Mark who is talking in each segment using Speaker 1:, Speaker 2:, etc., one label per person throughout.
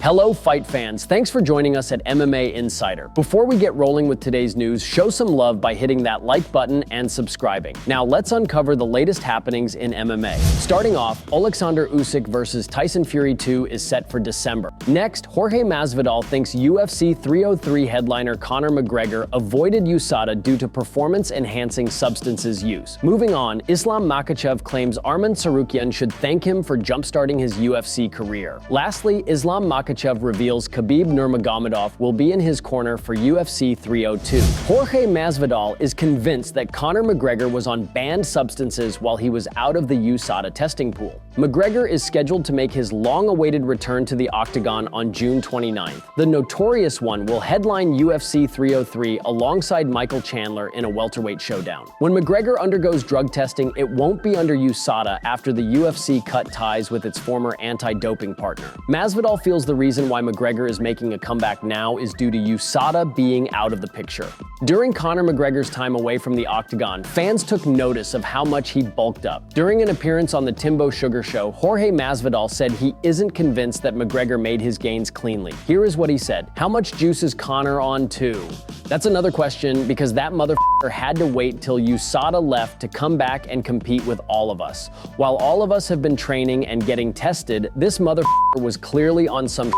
Speaker 1: Hello fight fans, thanks for joining us at MMA Insider. Before we get rolling with today's news, show some love by hitting that like button and subscribing. Now let's uncover the latest happenings in MMA. Starting off, Oleksandr Usyk versus Tyson Fury 2 is set for December. Next, Jorge Masvidal thinks UFC 303 headliner Conor McGregor avoided USADA due to performance-enhancing substances use. Moving on, Makhachev claims Arman Tsarukyan should thank him for jumpstarting his UFC career. Lastly, Makhachev reveals Khabib Nurmagomedov will be in his corner for UFC 302. Jorge Masvidal is convinced that Conor McGregor was on banned substances while he was out of the USADA testing pool. McGregor is scheduled to make his long-awaited return to the octagon on June 29th. The Notorious One will headline UFC 303 alongside Michael Chandler in a welterweight showdown. When McGregor undergoes drug testing, it won't be under USADA after the UFC cut ties with its former anti-doping partner. Masvidal feels the reason why McGregor is making a comeback now is due to USADA being out of the picture. During Conor McGregor's time away from the octagon, fans took notice of how much he bulked up. During an appearance on the Timbo Sugar Show, Jorge Masvidal said he isn't convinced that McGregor made his gains cleanly. Here is what he said: "How much juice is Conor on too?" That's another question because that motherfucker had to wait till USADA left to come back and compete with all of us. While all of us have been training and getting tested, this motherfucker was clearly on some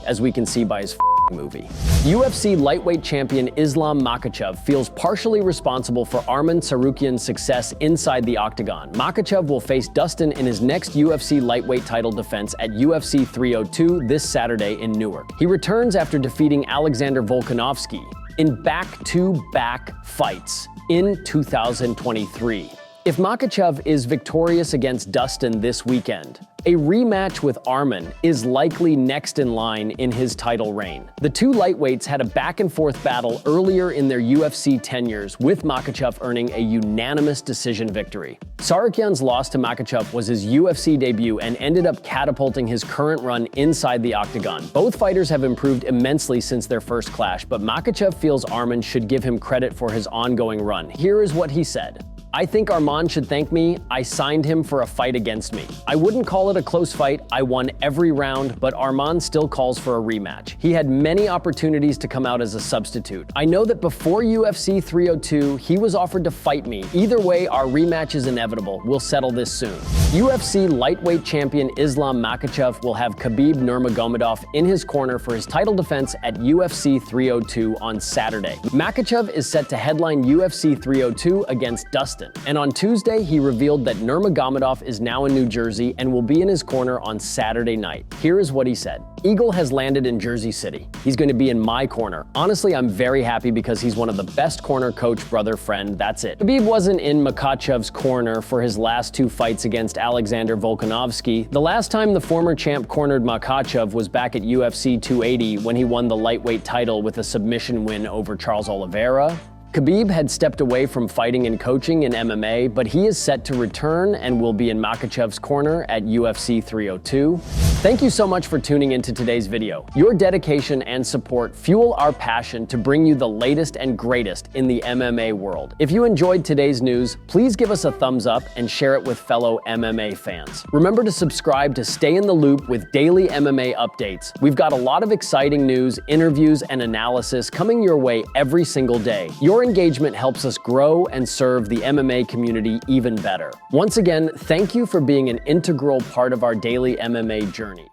Speaker 1: as we can see by his movie. UFC lightweight champion Makhachev feels partially responsible for Arman Tsarukyan's success inside the octagon. Makhachev will face Dustin in his next UFC lightweight title defense at UFC 302 this Saturday in Newark. He returns after defeating Oleksandr Volkanovski in back-to-back fights in 2023. If Makhachev is victorious against Dustin this weekend, a rematch with Arman is likely next in line in his title reign. The two lightweights had a back-and-forth battle earlier in their UFC tenures, with Makhachev earning a unanimous decision victory. Tsarukyan's loss to Makhachev was his UFC debut and ended up catapulting his current run inside the octagon. Both fighters have improved immensely since their first clash, but Makhachev feels Arman should give him credit for his ongoing run. Here is what he said: "I think Arman should thank me. I signed him for a fight against me. I wouldn't call it a close fight. I won every round, but Arman still calls for a rematch. He had many opportunities to come out as a substitute. I know that before UFC 302, he was offered to fight me. Either way, our rematch is inevitable. We'll settle this soon." UFC lightweight champion Makhachev will have Khabib Nurmagomedov in his corner for his title defense at UFC 302 on Saturday. Makhachev is set to headline UFC 302 against Dustin. And on Tuesday, he revealed that Nurmagomedov is now in New Jersey and will be in his corner on Saturday night. Here is what he said: "Eagle has landed in Jersey City. He's going to be in my corner. Honestly, I'm very happy because he's one of the best corner coach, brother, friend. That's it." Khabib wasn't in Makhachev's corner for his last two fights against Oleksandr Volkanovski. The last time the former champ cornered Makhachev was back at UFC 280 when he won the lightweight title with a submission win over Charles Oliveira. Khabib had stepped away from fighting and coaching in MMA, but he is set to return and will be in Makhachev's corner at UFC 302. Thank you so much for tuning into today's video. Your dedication and support fuel our passion to bring you the latest and greatest in the MMA world. If you enjoyed today's news, please give us a thumbs up and share it with fellow MMA fans. Remember to subscribe to stay in the loop with daily MMA updates. We've got a lot of exciting news, interviews, and analysis coming your way every single day. Your engagement helps us grow and serve the MMA community even better. Once again, thank you for being an integral part of our daily MMA journey.